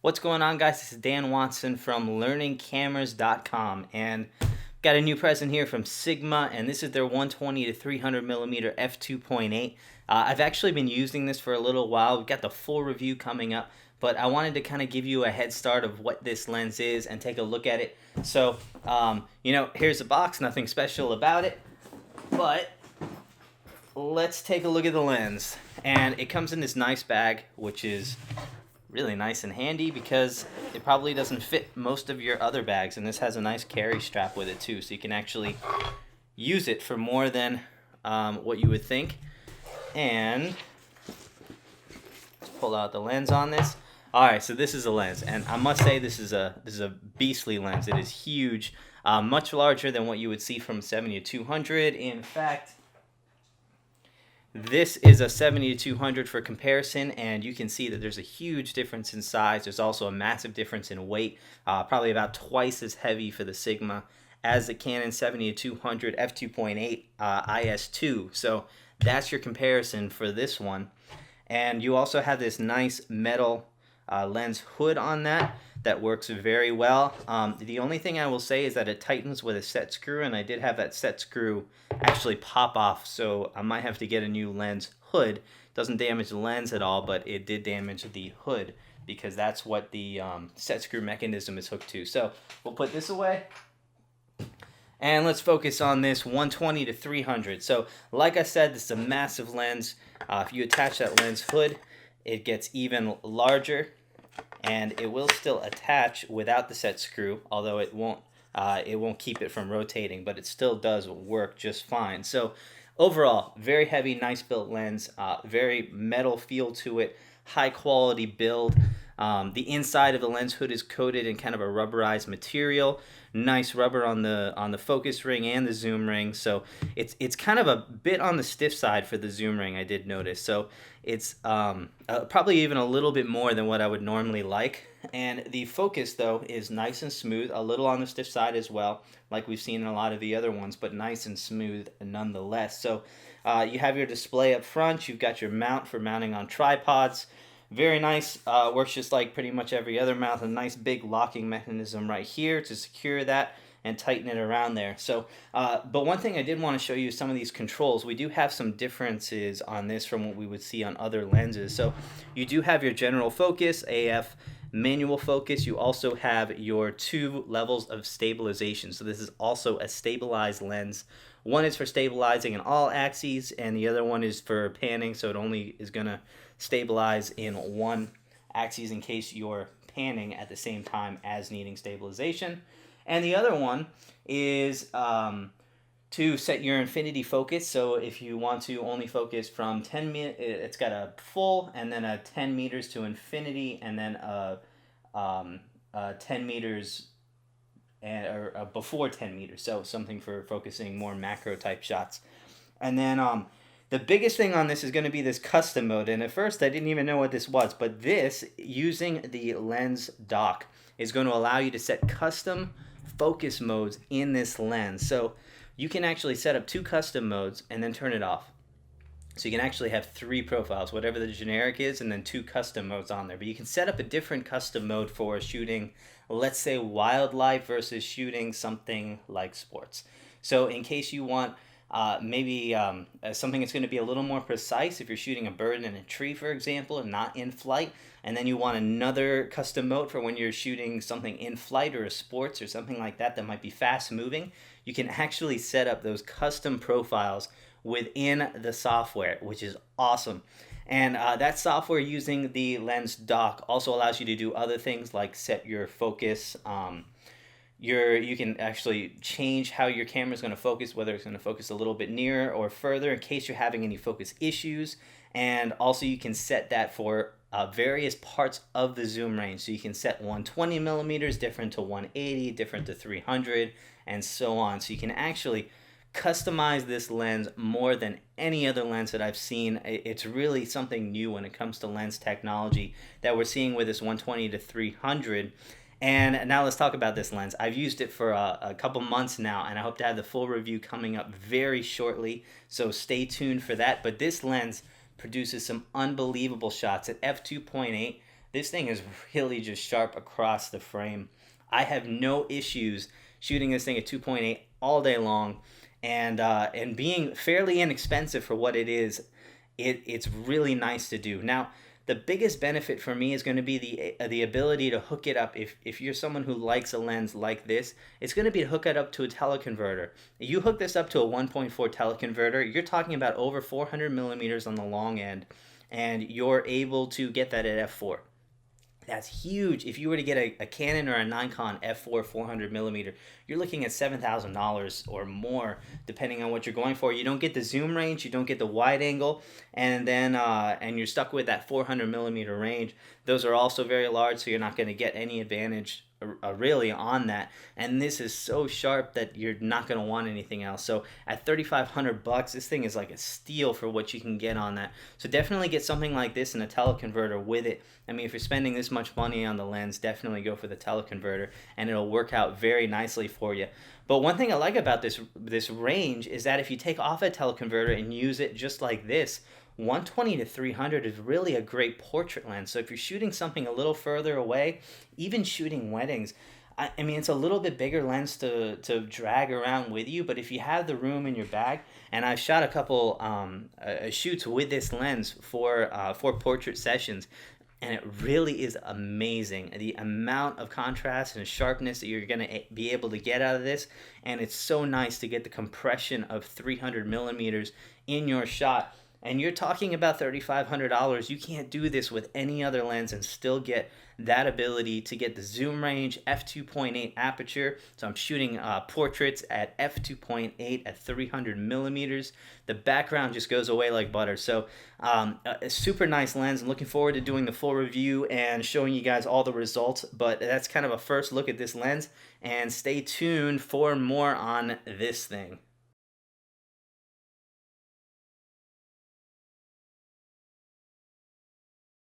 What's going on, guys? This is Dan Watson from learningcameras.com, and got a new present here from Sigma, and this is their 120 to 300 millimeter f2.8. I've actually been using this for a little while. We've got the full review coming up, but I wanted to kind of give you a head start of what this lens is and take a look at it. So, here's a box, nothing special about it, but let's take a look at the lens. And it comes in this nice bag, which is really nice and handy because it probably doesn't fit most of your other bags, and this has a nice carry strap with it too, so you can actually use it for more than what you would think. And let's pull out the lens on this. Alright, so this is a lens, and I must say this is a beastly lens. It is huge, much larger than what you would see from 70-200. In fact, this is a 70-200 for comparison, and you can see that there's a huge difference in size. There's also a massive difference in weight, probably about twice as heavy for the Sigma as the Canon 70-200 f2.8 IS2. So that's your comparison for this one. And you also have this nice metal lens hood on that works very well. The only thing I will say is that it tightens with a set screw, and I did have that set screw actually pop off, so I might have to get a new lens hood. Doesn't damage the lens at all, but it did damage the hood because that's what the set screw mechanism is hooked to. So we'll put this away, and let's focus on this 120 to 300. So like I said, this is a massive lens. If you attach that lens hood, it gets even larger, and it will still attach without the set screw, although it won't keep it from rotating, but it still does work just fine. So overall, very heavy, nice built lens, very metal feel to it, high quality build. The inside of the lens hood is coated in kind of a rubberized material. Nice rubber on the focus ring and the zoom ring, so it's kind of a bit on the stiff side for the zoom ring, I did notice. So it's probably even a little bit more than what I would normally like. And the focus, though, is nice and smooth, a little on the stiff side as well, like we've seen in a lot of the other ones, but nice and smooth nonetheless. So you have your display up front, you've got your mount for mounting on tripods. Very nice, works just like pretty much every other mount. A nice big locking mechanism right here to secure that and tighten it around there. So, but one thing I did want to show you is some of these controls. We do have some differences on this from what we would see on other lenses. So you do have your general focus, AF, manual focus. You also have your 2 levels of stabilization. So this is also a stabilized lens. One is for stabilizing in all axes, and the other one is for panning, so it only is going to stabilize in one axis in case you're panning at the same time as needing stabilization. And the other one is to set your infinity focus. So if you want to only focus from 10 meters, it's got a full and then a 10 meters to infinity, and then a 10 meters or before 10 meters. So something for focusing more macro type shots. And then the biggest thing on this is going to be this custom mode, and at first I didn't even know what this was, but this, using the lens dock, is going to allow you to set custom focus modes in this lens. So you can actually set up 2 custom modes and then turn it off. So you can actually have 3 profiles, whatever the generic is, and then 2 custom modes on there. But you can set up a different custom mode for shooting, let's say, wildlife versus shooting something like sports. So in case you want maybe something that's going to be a little more precise, if you're shooting a bird in a tree, for example, and not in flight, and then you want another custom mode for when you're shooting something in flight or a sports or something like that that might be fast moving, you can actually set up those custom profiles within the software, which is awesome. And that software, using the lens dock, also allows you to do other things like set your focus. You can actually change how your camera is going to focus, whether it's going to focus a little bit nearer or further in case you're having any focus issues. And also you can set that for various parts of the zoom range. So you can set 120 millimeters different to 180, different to 300, and so on. So you can actually customize this lens more than any other lens that I've seen. It's really something new when it comes to lens technology that we're seeing with this 120 to 300. And now let's talk about this lens. I've used it for a couple months now, and I hope to have the full review coming up very shortly, so stay tuned for that. But this lens produces some unbelievable shots at f2.8. this thing is really just sharp across the frame. I have no issues shooting this thing at 2.8 all day long, and being fairly inexpensive for what it is, it's really nice to do. Now, the biggest benefit for me is going to be the ability to hook it up. If you're someone who likes a lens like this, it's going to be to hook it up to a teleconverter. You hook this up to a 1.4 teleconverter, you're talking about over 400 millimeters on the long end, and you're able to get that at f4. That's huge. If you were to get a Canon or a Nikon f4 400 millimeter, you're looking at $7,000 or more, depending on what you're going for. You don't get the zoom range, you don't get the wide angle, and you're stuck with that 400 millimeter range. Those are also very large, so you're not going to get any advantage really on that. And this is so sharp that you're not going to want anything else. So at $3,500, this thing is like a steal for what you can get on that. So definitely get something like this and a teleconverter with it. I mean, if you're spending this much money on the lens, definitely go for the teleconverter, and it'll work out very nicely for you. But one thing I like about this range is that if you take off a teleconverter and use it just like this, 120 to 300 is really a great portrait lens. So if you're shooting something a little further away, even shooting weddings, I mean, it's a little bit bigger lens to drag around with you, but if you have the room in your bag, and I've shot a couple shoots with this lens for portrait sessions, and it really is amazing, the amount of contrast and sharpness that you're going to be able to get out of this. And it's so nice to get the compression of 300 millimeters in your shot. And you're talking about $3,500. You can't do this with any other lens and still get that ability to get the zoom range, f2.8 aperture. So I'm shooting portraits at f2.8 at 300 millimeters. The background just goes away like butter. So a super nice lens. I'm looking forward to doing the full review and showing you guys all the results. But that's kind of a first look at this lens. And stay tuned for more on this thing.